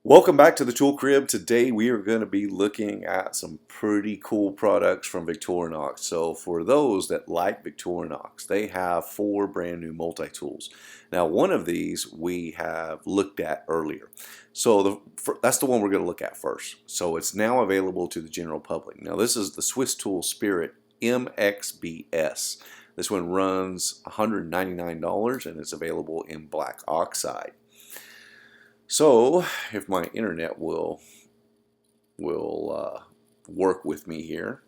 Welcome back to the Tool Crib. Today we are going to be looking at some pretty cool products from Victorinox. So for those that like Victorinox, they have 4 brand new multi-tools. Now one of these we have looked at earlier. So that's the one we're going to look at first. So it's now available to the general public. Now this is the Swiss Tool Spirit MXBS. This one runs $199 and it's available in black oxide. So, if my internet will work with me here,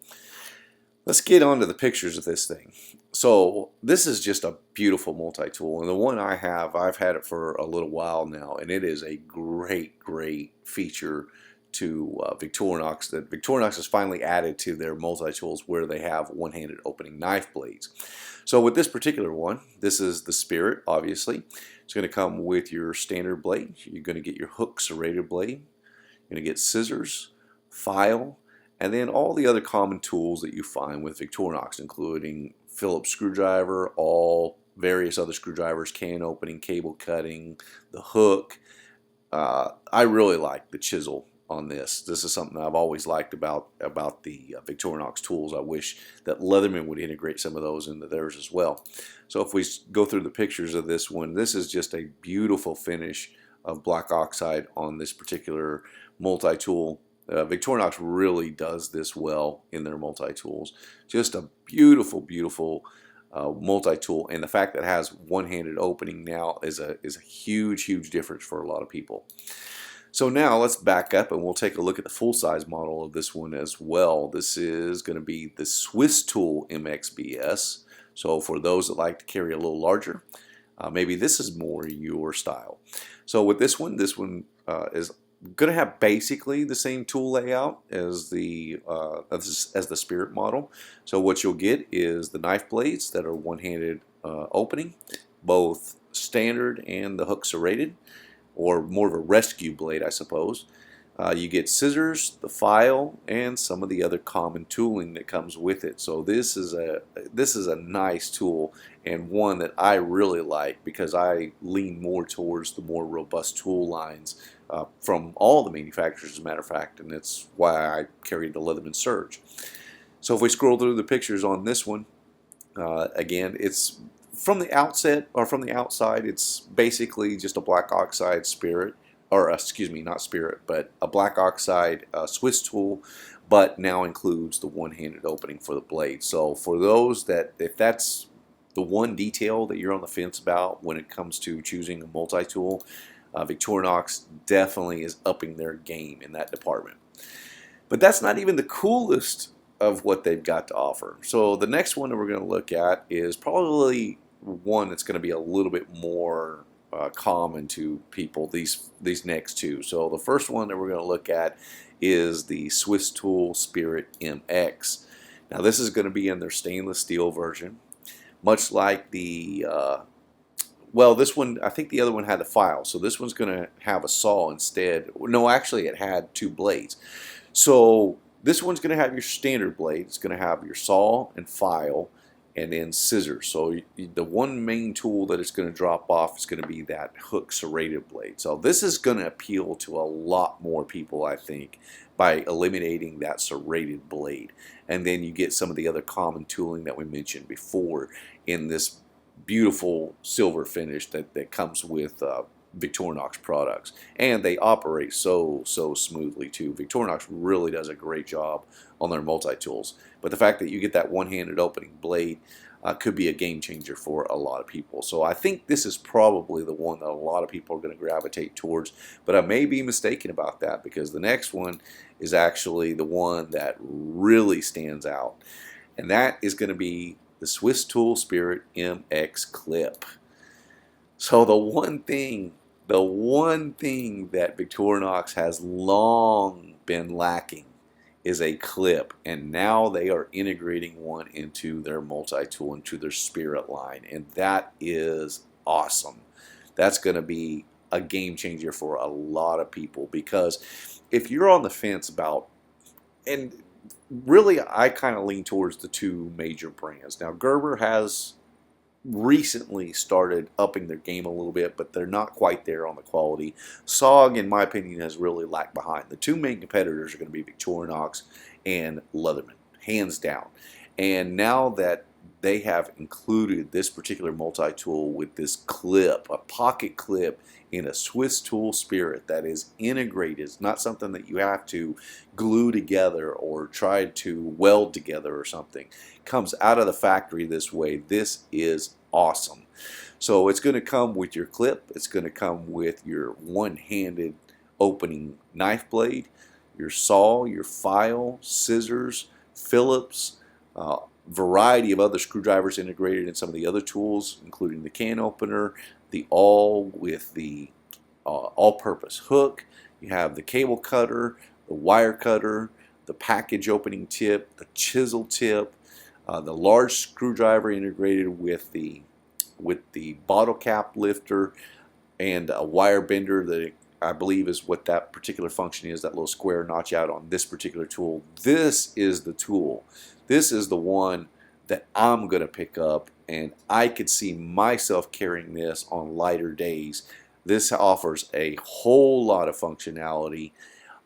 let's get on to the pictures of this thing. So, this is just a beautiful multi-tool, and the one I have, I've had it for a little while now, and it is a great feature to Victorinox that Victorinox has finally added to their multi-tools where they have one-handed opening knife blades. So with this particular one, this is the Spirit, obviously. It's going to come with your standard blade. You're going to get your hook serrated blade. You're going to get scissors, file, and then all the other common tools that you find with Victorinox, including Phillips screwdriver, all various other screwdrivers, can opening, cable cutting, the hook. I really like the chisel on this. This is something I've always liked about the Victorinox tools. I wish that Leatherman would integrate some of those into theirs as well. So if we go through the pictures of this one, this is just a beautiful finish of black oxide on this particular multi-tool. Victorinox really does this well in their multi-tools. Just a beautiful multi-tool, and the fact that it has one-handed opening now is a huge difference for a lot of people. So now let's back up and we'll take a look at the full-size model of this one as well. This is going to be the Swiss Tool MXBS. So for those that like to carry a little larger, maybe this is more your style. So with this one is going to have basically the same tool layout as the Spirit model. So what you'll get is the knife blades that are one-handed opening, both standard and the hook serrated, or more of a rescue blade, I suppose. You get scissors, the file, and some of the other common tooling that comes with it. So this is a nice tool, and one that I really like because I lean more towards the more robust tool lines from all the manufacturers, as a matter of fact, and that's why I carry the Leatherman Surge. So if we scroll through the pictures on this one, again, it's from the outset, or from the outside, it's basically just a black oxide Spirit, or excuse me, not Spirit, but a black oxide Swiss tool, but now includes the one-handed opening for the blade. So for those that, if that's the one detail that you're on the fence about when it comes to choosing a multi-tool, Victorinox definitely is upping their game in that department. But that's not even the coolest of what they've got to offer. So the next one that we're going to look at is probably one that's going to be a little bit more common to people, these next two. So the first one that we're going to look at is the Swiss Tool Spirit MX. Now this is going to be in their stainless steel version, much like the well, this one, I think the other one had the file, so this one's going to have a saw instead. No, actually it had 2 blades. So this one's going to have your standard blade. It's going to have your saw and file, and then scissors. So the one main tool that it's going to drop off is going to be that hook serrated blade. So this is going to appeal to a lot more people, I think, by eliminating that serrated blade. And then you get some of the other common tooling that we mentioned before in this beautiful silver finish that comes with Victorinox products, and they operate so smoothly too. Victorinox really does a great job on their multi-tools, but the fact that you get that one-handed opening blade could be a game changer for a lot of people. So I think this is probably the one that a lot of people are going to gravitate towards, but I may be mistaken about that because the next one is actually the one that really stands out, and that is going to be the Swiss Tool Spirit MX Clip. So the one thing that Victorinox has long been lacking is a clip, and now they are integrating one into their multi-tool, into their Spirit line, and that is awesome. That's going to be a game changer for a lot of people, because if you're on the fence about, and really I kind of lean towards the 2 major brands. Now Gerber has recently started upping their game a little bit, but they're not quite there on the quality. SOG, in my opinion, has really lagged behind. The two main competitors are going to be Victorinox and Leatherman, hands down. And now that they have included this particular multi-tool with this clip, a pocket clip in a Swiss tool spirit that is integrated. It's not something that you have to glue together or try to weld together or something. It comes out of the factory this way. This is awesome. So it's going to come with your clip. It's going to come with your one-handed opening knife blade, your saw, your file, scissors, Phillips, variety of other screwdrivers integrated in some of the other tools, including the can opener, the awl with the all-purpose hook. You have the cable cutter, the wire cutter, the package opening tip, the chisel tip, the large screwdriver integrated with the bottle cap lifter, and a wire bender that I believe is what that particular function is, that little square notch out on this particular tool. This is the tool. This is the one that I'm going to pick up, and I could see myself carrying this on lighter days. This offers a whole lot of functionality,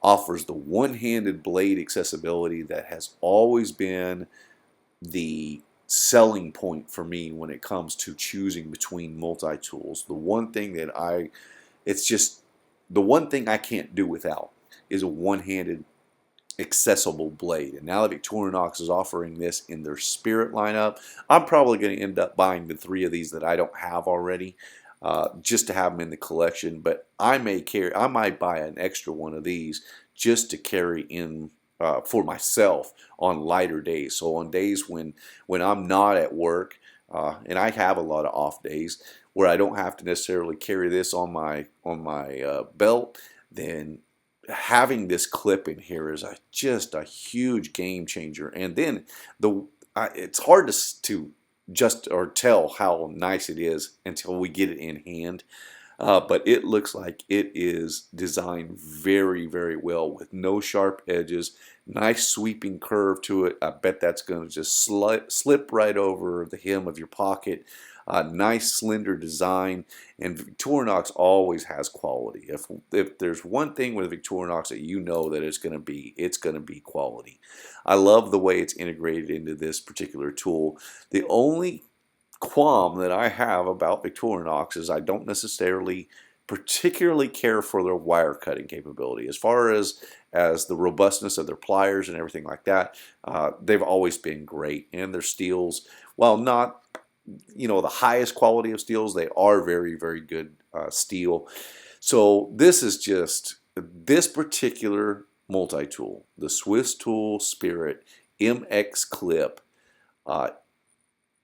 offers the one-handed blade accessibility that has always been the selling point for me when it comes to choosing between multi-tools. The one thing that it's just the one thing I can't do without is a one-handed accessible blade. And now that Victorinox is offering this in their Spirit lineup, I'm probably going to end up buying the 3 of these that I don't have already, just to have them in the collection. But I might buy an extra one of these just to carry in for myself on lighter days. So on days when I'm not at work, and I have a lot of off days where I don't have to necessarily carry this on my belt, then having this clip in here is just a huge game changer. And then it's hard to tell how nice it is until we get it in hand. But it looks like it is designed very, very well with no sharp edges, nice sweeping curve to it. I bet that's going to just slip right over the hem of your pocket. Nice slender design, and Victorinox always has quality. If there's one thing with Victorinox that you know that it's going to be quality. I love the way it's integrated into this particular tool. The only qualm that I have about Victorinox is I don't necessarily particularly care for their wire cutting capability. As far as the robustness of their pliers and everything like that, they've always been great. And their steels, while not the highest quality of steels, they are very, very good steel. So this particular multi-tool, the Swiss Tool Spirit MX Clip,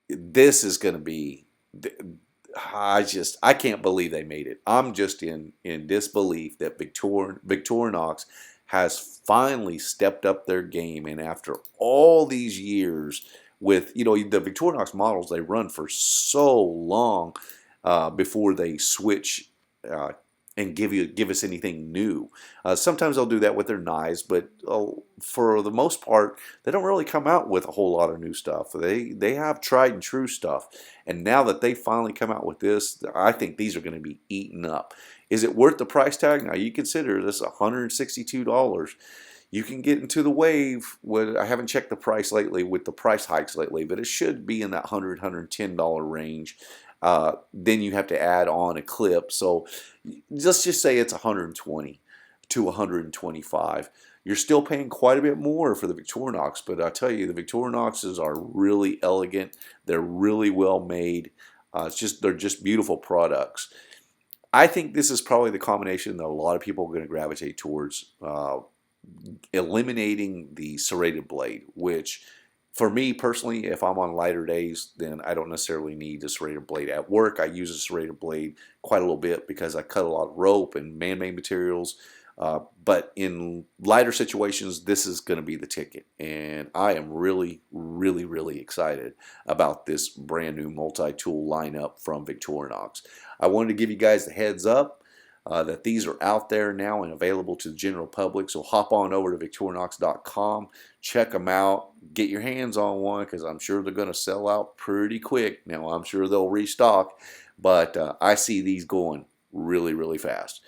this is going to be, I can't believe they made it. I'm just in disbelief that Victorinox has finally stepped up their game, and after all these years with the Victorinox models, they run for so long before they switch and give us anything new. Sometimes they'll do that with their knives, but for the most part, they don't really come out with a whole lot of new stuff. They have tried and true stuff, and now that they finally come out with this, I think these are going to be eaten up. Is it worth the price tag? Now you consider this $162. You can get into the wave. I haven't checked the price lately with the price hikes lately, but it should be in that $100, $110 range. Then you have to add on a clip. So let's just say it's $120 to $125. You're still paying quite a bit more for the Victorinox, but I tell you, the Victorinoxes are really elegant. They're really well made. They're just beautiful products. I think this is probably the combination that a lot of people are going to gravitate towards. Eliminating the serrated blade, which for me personally, if I'm on lighter days, then I don't necessarily need a serrated blade. At work, I use a serrated blade quite a little bit because I cut a lot of rope and man-made materials. But in lighter situations, this is going to be the ticket. And I am really, really, really excited about this brand new multi-tool lineup from Victorinox. I wanted to give you guys the heads up. that these are out there now and available to the general public. So hop on over to Victorinox.com, check them out, get your hands on one, because I'm sure they're going to sell out pretty quick. Now, I'm sure they'll restock, but I see these going really, really fast.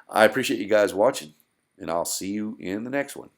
I appreciate you guys watching, and I'll see you in the next one.